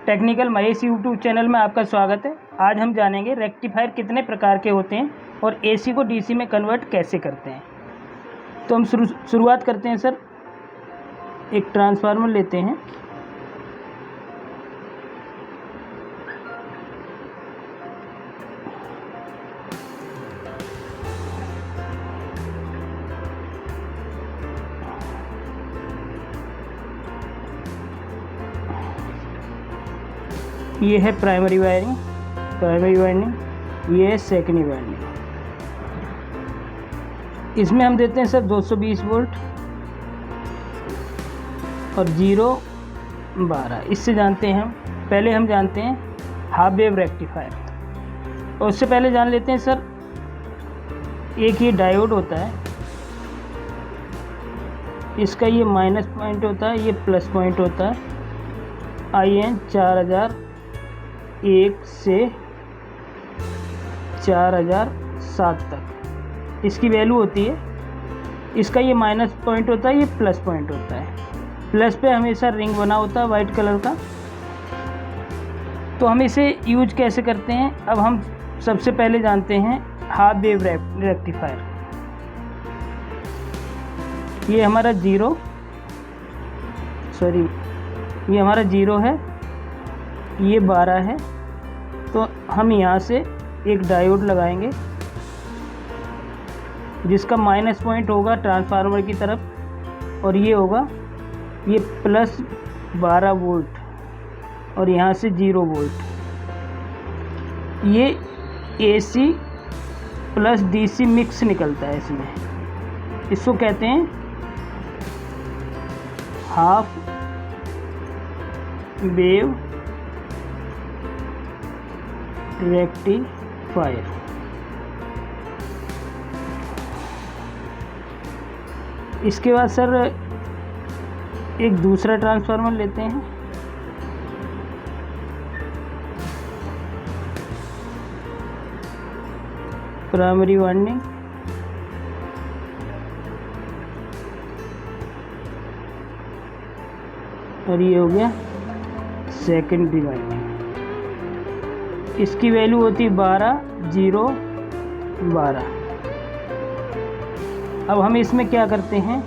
Technical Mahesh YouTube channel में आपका स्वागत है। आज हम जानेंगे रेक्टिफायर कितने प्रकार के होते हैं और एसी को डीसी में कन्वर्ट कैसे करते हैं। तो हम शुरुआत करते हैं सर। एक ट्रांसफार्मर लेते हैं, ये है प्राइमरी वायरिंग, ये है सेकेंडरी वायरिंग। इसमें हम देते हैं सर 220 वोल्ट और 0-12। इससे जानते हैं पहले हम जानते हैं हाफ वेव रेक्टिफायर। और उससे पहले जान लेते हैं सर, एक ये डायोड होता है, इसका ये माइनस पॉइंट होता है, ये प्लस पॉइंट होता है। IN 4001 से 4007 तक इसकी वैल्यू होती है। इसका ये माइनस पॉइंट होता है, ये प्लस पॉइंट होता है। प्लस पे हमेशा रिंग बना होता है वाइट कलर का। तो हम इसे यूज कैसे करते हैं, अब हम सबसे पहले जानते हैं हाफ वेव रेक्टिफायर। ये हमारा जीरो है, ये 12 है। तो हम यहाँ से एक डायोड लगाएंगे जिसका माइनस पॉइंट होगा ट्रांसफार्मर की तरफ, और ये होगा ये प्लस 12 वोल्ट और यहाँ से 0 वोल्ट। ये AC प्लस DC मिक्स निकलता है इसमें। इसको कहते हैं हाफ वेव रेक्टिफायर। इसके बाद सर एक दूसरा ट्रांसफार्मर लेते हैं, प्राइमरी वाइंडिंग, और ये हो गया सेकेंडरी वाइंडिंग। इसकी वैल्यू होती है 12-0-12। अब हम इसमें क्या करते हैं,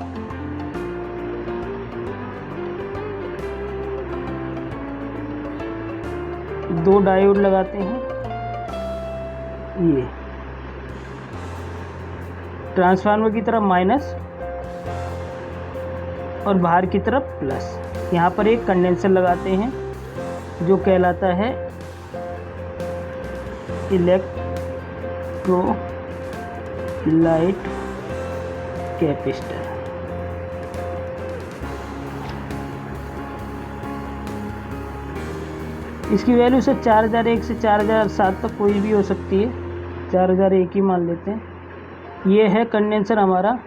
दो डायोड लगाते हैं। ये ट्रांसफार्मर की तरफ माइनस और बाहर की तरफ प्लस। यहाँ पर एक कंडेंसर लगाते हैं जो कहलाता है इलेक्ट्रोलाइट कैपेसिटर। इसकी वैल्यू से 4001 से 4007 तक कोई भी हो सकती है, 4001 ही मान लेते हैं। ये है कंडेंसर हमारा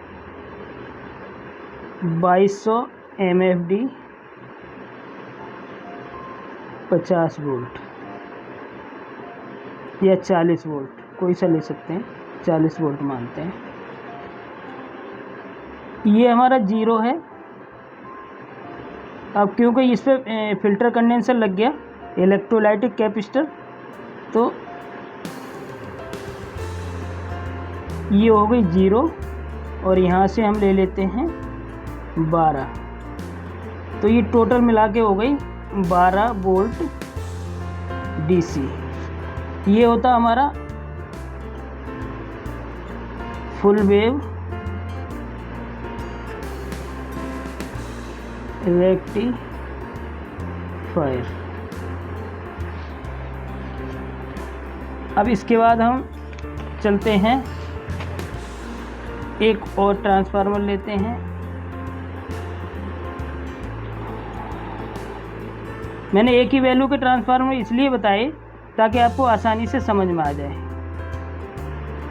2200 MFD 50 वोल्ट या 40 वोल्ट, कोई सा ले सकते हैं, 40 वोल्ट मानते हैं। ये हमारा 0 है। अब क्योंकि इस पर फिल्टर कंडेंसर लग गया, इलेक्ट्रोलाइटिक कैपेसिटर, तो ये हो गई 0 और यहाँ से हम ले लेते हैं 12। तो ये टोटल मिला के हो गई 12 वोल्ट DC। ये होता हमारा फुल वेव रेक्टिफायर। अब इसके बाद हम चलते हैं, एक और ट्रांसफार्मर लेते हैं। मैंने एक ही वैल्यू के ट्रांसफार्मर इसलिए बताए ताकि आपको आसानी से समझ में आ जाए।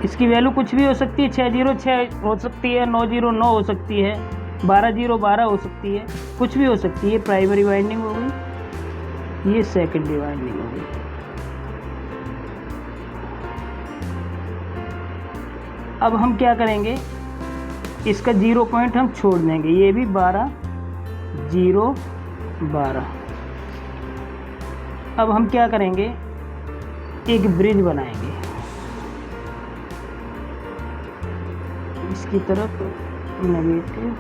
इसकी वैल्यू कुछ भी हो सकती है, 606 हो सकती है, 909 हो सकती है, 12-0-12 हो सकती है, कुछ भी हो सकती है। प्राइमरी वाइंडिंग हो गई, ये सेकेंडरी वाइंडिंग हो गई। अब हम क्या करेंगे, इसका 0 पॉइंट हम छोड़ देंगे, ये भी 12-0-12। अब हम क्या करेंगे, एक ब्रिज बनाएंगे इसकी तरफ नेगेटिव,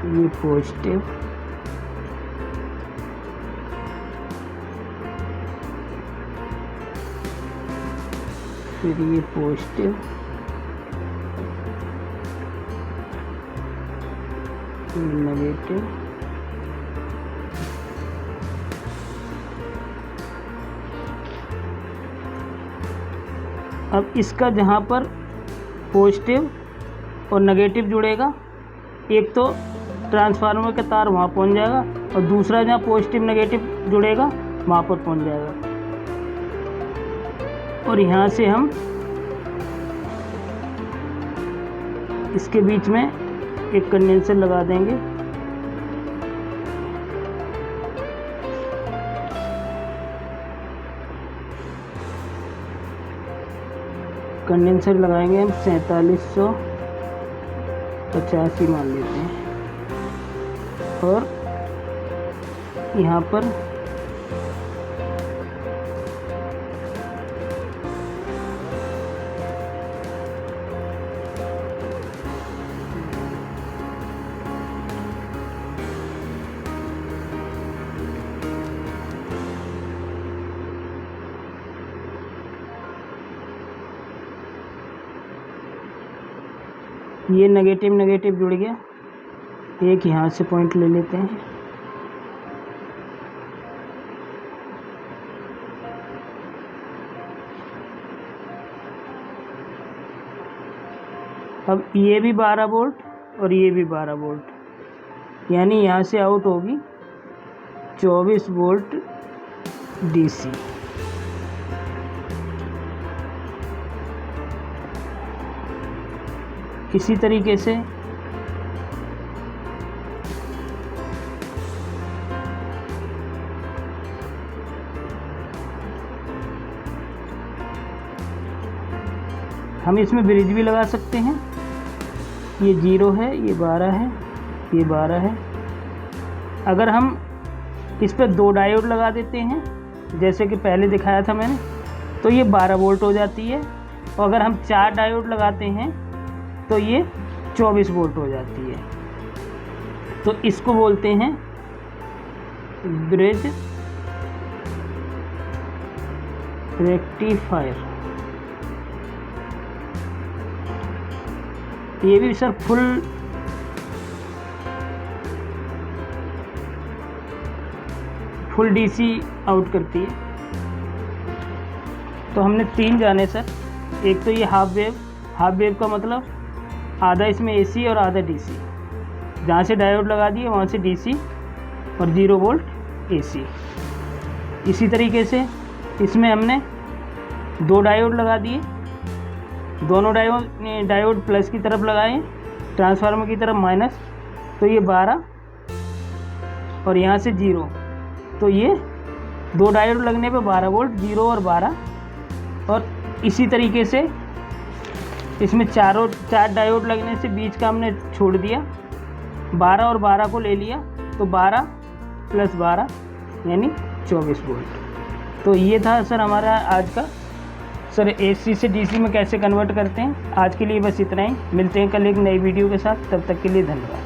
ये पॉजिटिव, फिर ये पॉजिटिव, नेगेटिव, अब इसका जहाँ पर पॉजिटिव और नेगेटिव जुड़ेगा, एक तो ट्रांसफार्मर का तार वहाँ पहुँच जाएगा और दूसरा जहाँ पॉजिटिव नेगेटिव जुड़ेगा वहाँ पर पहुँच जाएगा। और यहाँ से हम इसके बीच में एक कंडेंसर लगा देंगे, कंडेंसर लगाएंगे हम 4785 मान लेते हैं। और यहाँ पर ये नेगेटिव नेगेटिव जुड़ गया, एक यहाँ से पॉइंट ले लेते हैं। अब ये भी 12 वोल्ट और ये भी 12 वोल्ट, यानी यहाँ से आउट होगी 24 वोल्ट डीसी। इसी तरीके से हम इसमें ब्रिज भी लगा सकते हैं। ये 0 है, ये 12 है, ये 12 है। अगर हम इस पर 2 डायोड लगा देते हैं जैसे कि पहले दिखाया था मैंने, तो ये 12 वोल्ट हो जाती है। और अगर हम 4 डायोड लगाते हैं तो ये 24 वोल्ट हो जाती है। तो इसको बोलते हैं ब्रिज रेक्टिफायर। ये भी सर फुल डीसी आउट करती है। तो हमने 3 जाने सर, एक तो ये हाफ वेव का मतलब आधा इसमें एसी और आधा डीसी। जहाँ से डायोड लगा दिए वहाँ से डीसी और 0 वोल्ट एसी। इसी तरीके से इसमें हमने 2 डायोड लगा दिए, दोनों डायोड प्लस की तरफ लगाए, ट्रांसफार्मर की तरफ माइनस, तो ये 12 और यहाँ से 0, तो ये 2 डायोड लगने पे 12 वोल्ट, 0 और 12। और इसी तरीके से इसमें 4 डायोड लगने से बीच का हमने छोड़ दिया, 12 और 12 को ले लिया, तो 12 + 12 यानी 24 वोल्ट। तो ये था सर हमारा आज का, सर एसी से डीसी में कैसे कन्वर्ट करते हैं। आज के लिए बस इतना ही, मिलते हैं कल एक नई वीडियो के साथ, तब तक के लिए धन्यवाद।